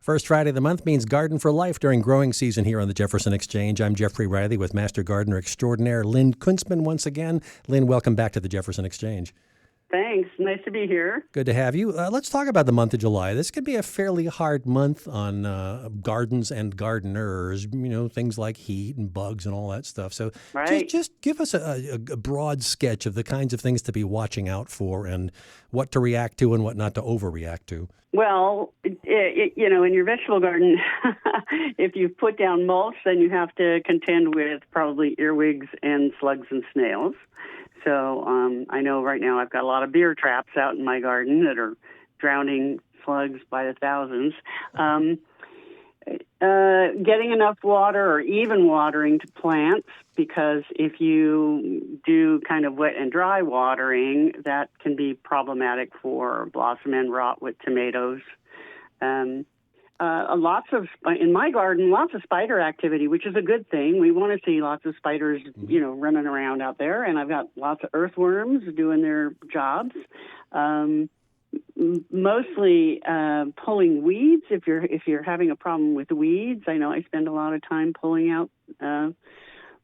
First Friday of the month means garden for life during growing season here on the Jefferson Exchange. I'm Jeffrey Riley with Master Gardener Extraordinaire Lynn Kunstman once again. Lynn, welcome back to the Jefferson Exchange. Thanks. Nice to be here. Good to have you. Let's talk about the month of July. This could be a fairly hard month on gardens and gardeners, things like heat and bugs and all that stuff. So just give us a broad sketch of the kinds of things to be watching out for and what to react to and what not to overreact to. Well, in your vegetable garden, if you put down mulch, then you have to contend with probably earwigs and slugs and snails. So I know right now I've got a lot of beer traps out in my garden that are drowning slugs by the thousands. Getting enough water or even watering to plants, because if you do kind of wet and dry watering, that can be problematic for blossom end rot with tomatoes. In my garden, lots of spider activity, which is a good thing. We want to see lots of spiders, running around out there. And I've got lots of earthworms doing their jobs. Mostly pulling weeds. If you're having a problem with weeds, I know I spend a lot of time pulling out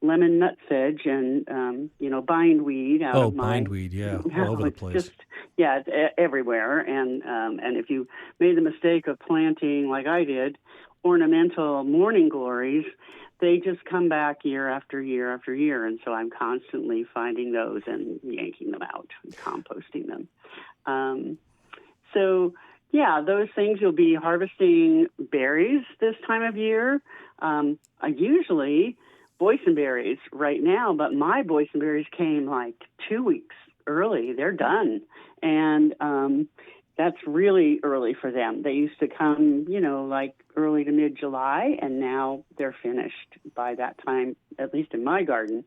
lemon nutsedge and bindweed out of my bindweed, all over the place. It's everywhere. And if you made the mistake of planting, like I did, ornamental morning glories, they just come back year after year after year. And so I'm constantly finding those and yanking them out and composting them. Those things, you'll be harvesting berries this time of year. I usually boysenberries right now, but my boysenberries came like 2 weeks early. They're done. And that's really early for them. They used to come, like early to mid-July, and now they're finished by that time, at least in my garden.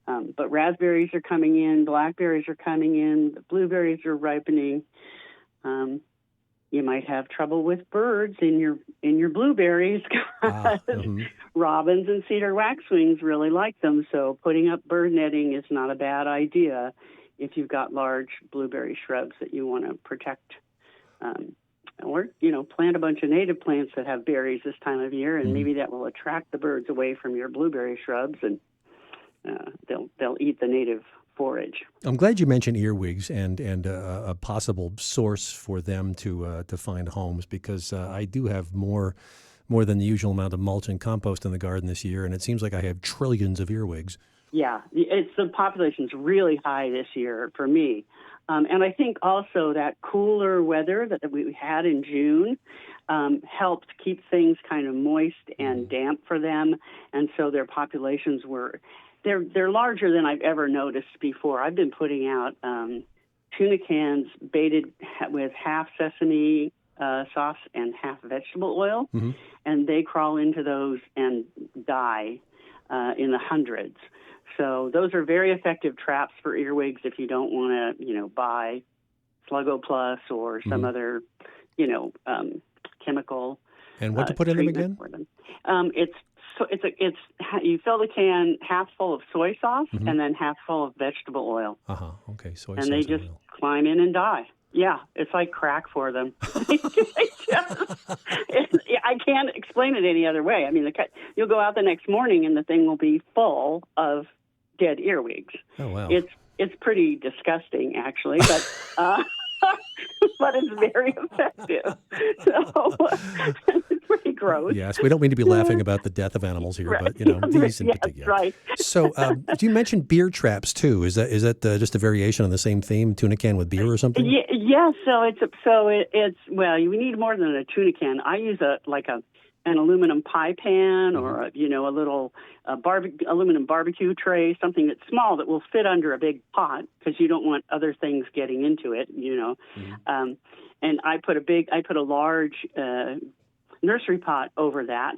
But raspberries are coming in, blackberries are coming in, the blueberries are ripening. You might have trouble with birds in your blueberries because robins and cedar waxwings really like them. So putting up bird netting is not a bad idea if you've got large blueberry shrubs that you want to protect. Or plant a bunch of native plants that have berries this time of year, and maybe that will attract the birds away from your blueberry shrubs, and they'll eat the native forage. I'm glad you mentioned earwigs and a possible source for them to find homes, because I do have more than the usual amount of mulch and compost in the garden this year, and it seems like I have trillions of earwigs. Yeah, the population's really high this year for me. And I think also that cooler weather that we had in June helped keep things kind of moist and damp for them, and so their populations they're larger than I've ever noticed before. I've been putting out tuna cans baited with half sesame sauce and half vegetable oil, and they crawl into those and die in the hundreds. So those are very effective traps for earwigs if you don't want to, buy Sluggo Plus or some other, chemical. And what to put in them again? For them. You fill the can half full of soy sauce and then half full of vegetable oil. Okay, soy and sauce. And they just climb in and die. Yeah, it's like crack for them. I can't explain it any other way. I mean, you'll go out the next morning and the thing will be full of dead earwigs. Oh, wow. It's pretty disgusting, actually, but but it's very effective. So it's pretty gross. Yes, we don't mean to be laughing about the death of animals here, right. but these in particular. That's right. So, you mentioned beer traps too. Is that just a variation on the same theme? Tuna can with beer or something? Yeah. So we need more than a tuna can. I use an aluminum pie pan or a little aluminum barbecue tray, something that's small that will fit under a big pot because you don't want other things getting into it, and I put a large nursery pot over that,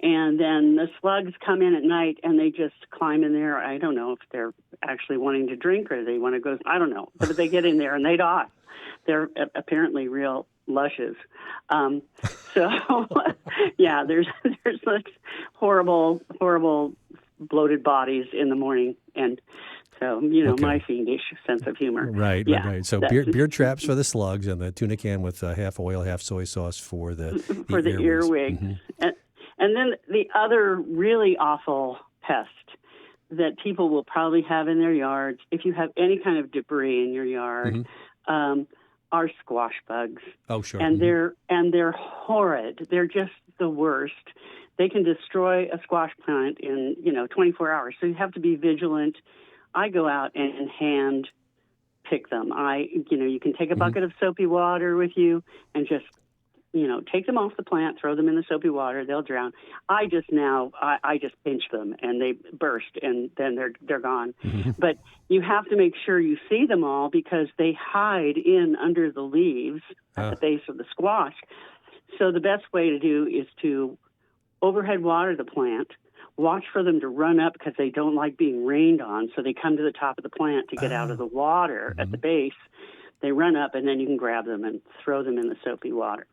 and then the slugs come in at night and they just climb in there. I don't know if they're actually wanting to drink or they want to go. I don't know, but they get in there and they die. They're apparently real lushes. There's like horrible bloated bodies in the morning, and So, my fiendish sense of humor. Right, right. So beard traps for the slugs, and the tuna can with half oil, half soy sauce for the earwigs. Mm-hmm. And then the other really awful pest that people will probably have in their yards, if you have any kind of debris in your yard, are squash bugs. Oh, sure. And they're horrid. They're just the worst. They can destroy a squash plant in 24 hours. So you have to be vigilant. I go out and hand pick them. You can take a bucket of soapy water with you and just take them off the plant, throw them in the soapy water, they'll drown. I just pinch them and they burst and then they're gone. Mm-hmm. But you have to make sure you see them all because they hide in under the leaves at the base of the squash. So the best way to do is to overhead water the plant, watch for them to run up because they don't like being rained on, so they come to the top of the plant to get out of the water at the base. They run up, and then you can grab them and throw them in the soapy water.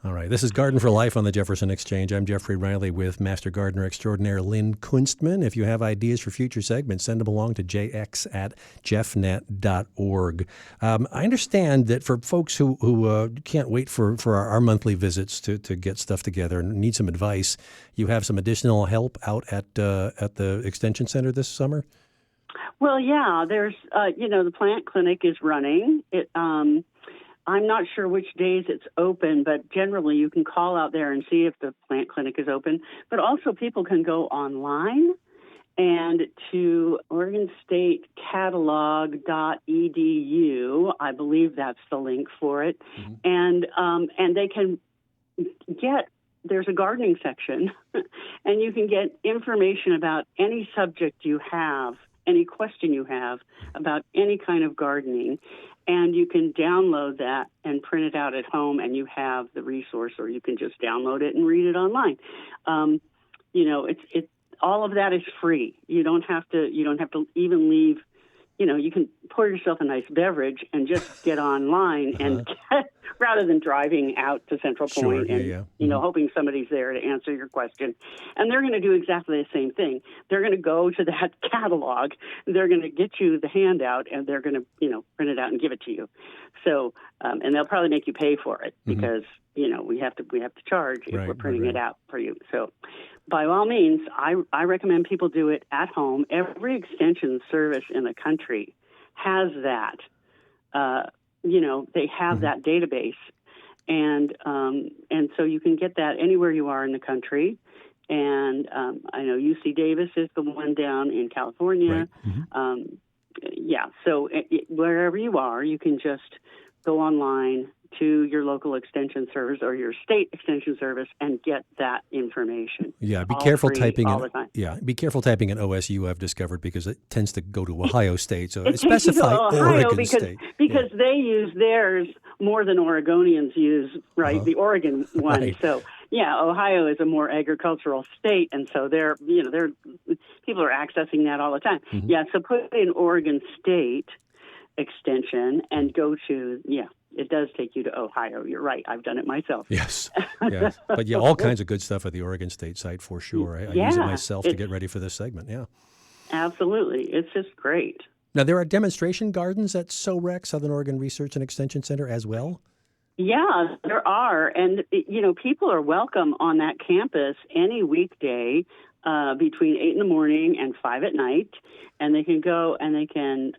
All right. This is Garden for Life on the Jefferson Exchange. I'm Jeffrey Riley with Master Gardener Extraordinaire Lynn Kunstman. If you have ideas for future segments, send them along to jx@jeffnet.org. I understand that for folks who can't wait for our monthly visits to get stuff together and need some advice, you have some additional help out at the Extension Center this summer? Well, yeah. There's, the plant clinic is running. I'm not sure which days it's open, but generally you can call out there and see if the plant clinic is open. But also people can go online and to OregonStateCatalog.edu. I believe that's the link for it. Mm-hmm. And they can there's a gardening section, and you can get information about any subject you have, any question you have about any kind of gardening. And you can download that and print it out at home, and you have the resource, or you can just download it and read it online. It's all of that is free. You don't have to even leave. You can pour yourself a nice beverage and just get online and rather than driving out to Central Point and hoping somebody's there to answer your question. And they're going to do exactly the same thing. They're going to go to that catalog, they're going to get you the handout, and they're going to print it out and give it to you. So and they'll probably make you pay for it because we have to charge if we're printing it out for you. So by all means, I recommend people do it at home. Every extension service in the country has that. They have that database, and so you can get that anywhere you are in the country. And I know UC Davis is the one down in California. Right. Mm-hmm. So wherever you are, you can just go online to your local extension service or your state extension service and get that information. Yeah, be careful typing in. Yeah, be careful typing in OSU. I've discovered because it tends to go to Ohio State, so specify Oregon State because they use theirs more than Oregonians use, the Oregon one. Right. So Ohio is a more agricultural state, and so they're people are accessing that all the time. Mm-hmm. Yeah, so put in Oregon State extension and go to it does take you to Ohio. You're right. I've done it myself. Yes. But all kinds of good stuff at the Oregon State site for sure. I use it myself to get ready for this segment. Yeah. Absolutely. It's just great. Now, there are demonstration gardens at SOREC, Southern Oregon Research and Extension Center, as well? Yeah, there are. And, people are welcome on that campus any weekday between 8 in the morning and 5 at night. And they can go and they can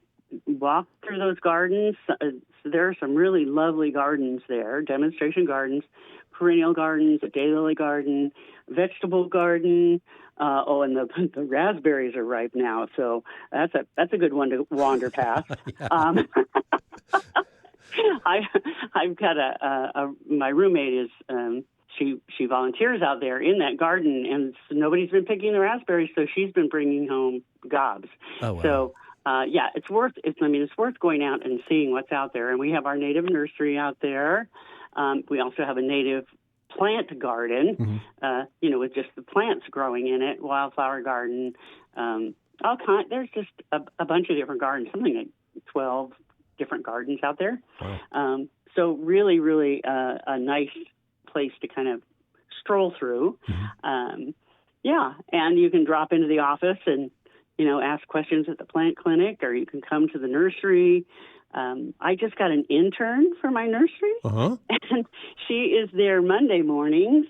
walk through those gardens. There are some really lovely gardens there, demonstration gardens, perennial gardens, a daylily garden, vegetable garden. And the raspberries are ripe now, so that's a good one to wander past. I've got my roommate is she volunteers out there in that garden, and nobody's been picking the raspberries, so she's been bringing home gobs. Oh, wow. So. It's worth going out and seeing what's out there. And we have our native nursery out there. We also have a native plant garden, with just the plants growing in it, wildflower garden, there's just a bunch of different gardens, something like 12 different gardens out there. Wow. So really, really a nice place to kind of stroll through. Mm-hmm. And you can drop into the office and ask questions at the plant clinic, or you can come to the nursery. I just got an intern for my nursery, and she is there Monday mornings,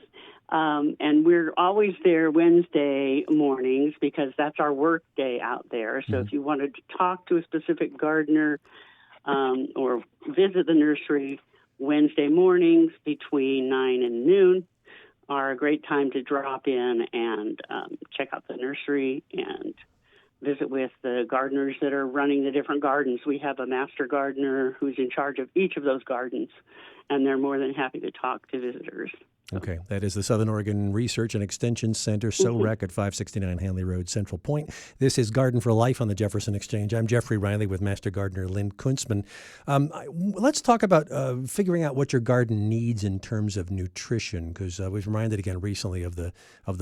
and we're always there Wednesday mornings because that's our work day out there. So if you wanted to talk to a specific gardener or visit the nursery, Wednesday mornings between 9 and noon are a great time to drop in and check out the nursery and visit with the gardeners that are running the different gardens. We have a master gardener who's in charge of each of those gardens, and they're more than happy to talk to visitors. Okay, that is the Southern Oregon Research and Extension Center, SOREC at 569 Hanley Road, Central Point. This is Garden for Life on the Jefferson Exchange. I'm Jeffrey Riley with Master Gardener Lynn Kunstman. Let's talk about figuring out what your garden needs in terms of nutrition, because we've reminded again recently of the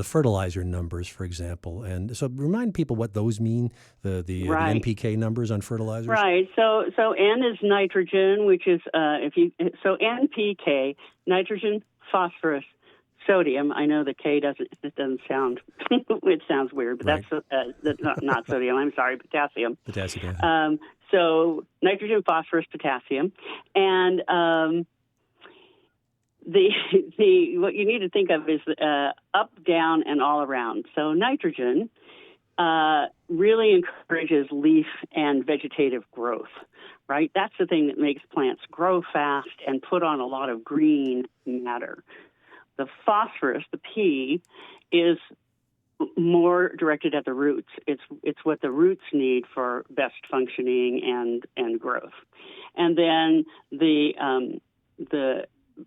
fertilizer numbers, for example. And so remind people what those mean, the NPK numbers on fertilizers. Right. So N is nitrogen, which is NPK, nitrogen, phosphorus, sodium. I know the K doesn't sound, it sounds weird, but right. That's not sodium. I'm sorry, potassium. Potassium. So nitrogen, phosphorus, potassium. And the what you need to think of is up, down, and all around. So nitrogen really encourages leaf and vegetative growth. Right? That's the thing that makes plants grow fast and put on a lot of green matter. The phosphorus, the P, is more directed at the roots. It's what the roots need for best functioning and growth. And then the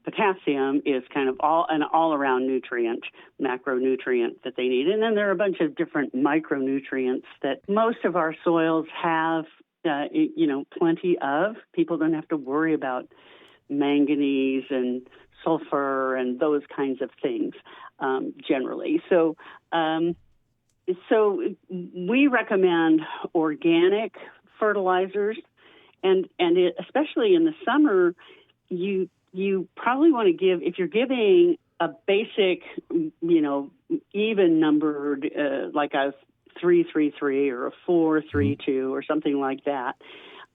potassium is kind of an all-around nutrient, macronutrient that they need. And then there are a bunch of different micronutrients that most of our soils have plenty of. People don't have to worry about manganese and sulfur and those kinds of things generally. So we recommend organic fertilizers, and especially in the summer, you probably want to give, if you're giving a basic, even numbered like a 3-3-3 or a 4-3-2 or something like that.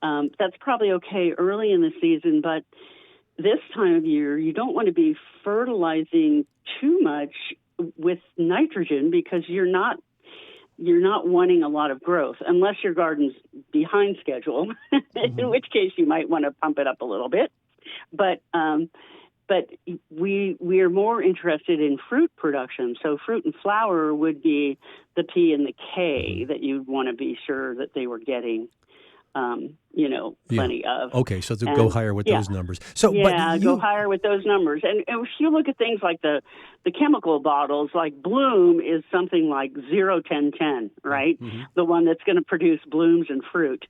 That's probably okay early in the season, but this time of year, you don't want to be fertilizing too much with nitrogen because you're not wanting a lot of growth unless your garden's behind schedule, in which case you might want to pump it up a little bit. But we are more interested in fruit production. So fruit and flower would be the P and the K that you'd want to be sure that they were getting, plenty of. Okay, so go higher with those numbers. So, go higher with those numbers. And if you look at things like the chemical bottles, like Bloom is something like 0-10-10, right? Mm-hmm. The one that's going to produce blooms and fruit.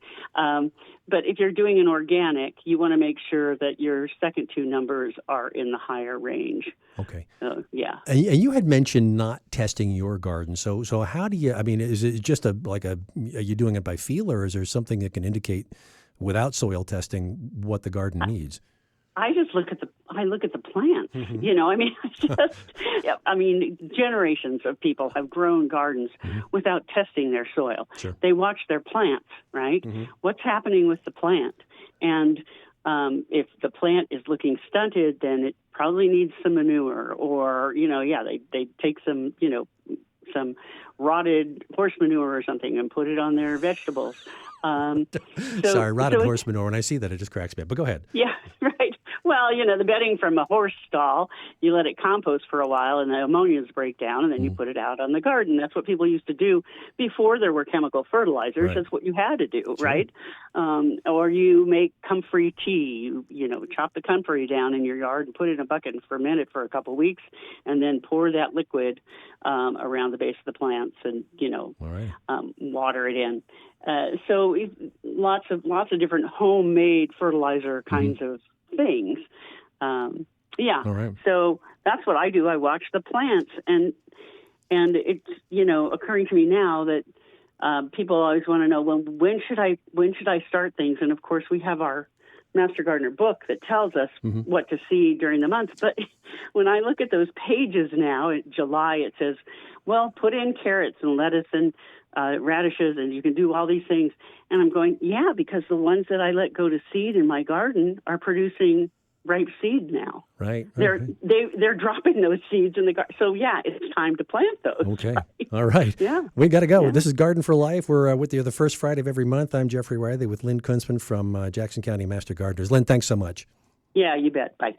But if you're doing an organic, you want to make sure that your second two numbers are in the higher range. Okay. And you had mentioned not testing your garden. So how do you, is it just are you doing it by feel, or is there something that can indicate without soil testing what the garden needs? I just look at the plants. Generations of people have grown gardens without testing their soil. Sure. They watch their plants, right? Mm-hmm. What's happening with the plant? And if the plant is looking stunted, then it probably needs some manure, or they take some rotted horse manure or something and put it on their vegetables. Sorry, rotted horse manure. When I see that, it just cracks me up. But go ahead. Yeah, right. Well, the bedding from a horse stall, you let it compost for a while and the ammonias break down, and then you put it out on the garden. That's what people used to do before there were chemical fertilizers. Right. That's what you had to do, Sure. right? Or you make comfrey tea. You chop the comfrey down in your yard and put it in a bucket and ferment it for a couple of weeks, and then pour that liquid around the base of the plants and, All right. water it in. So lots of different homemade fertilizer kinds of things. All right. So that's what I do. I watch the plants, and it's occurring to me now that people always want to know, well, when should I start things? And of course, we have our Master Gardener book that tells us what to seed during the month. But when I look at those pages now, in July, it says, well, put in carrots and lettuce and radishes, and you can do all these things. And I'm going, yeah, because the ones that I let go to seed in my garden are producing ripe seed now. Right. They're dropping those seeds in the garden. So, yeah, it's time to plant those. Okay. Right? All right. Yeah. We got to go. Yeah. This is Garden for Life. We're with you the first Friday of every month. I'm Jeffrey Riley with Lynn Kunstman from Jackson County Master Gardeners. Lynn, thanks so much. Yeah, you bet. Bye.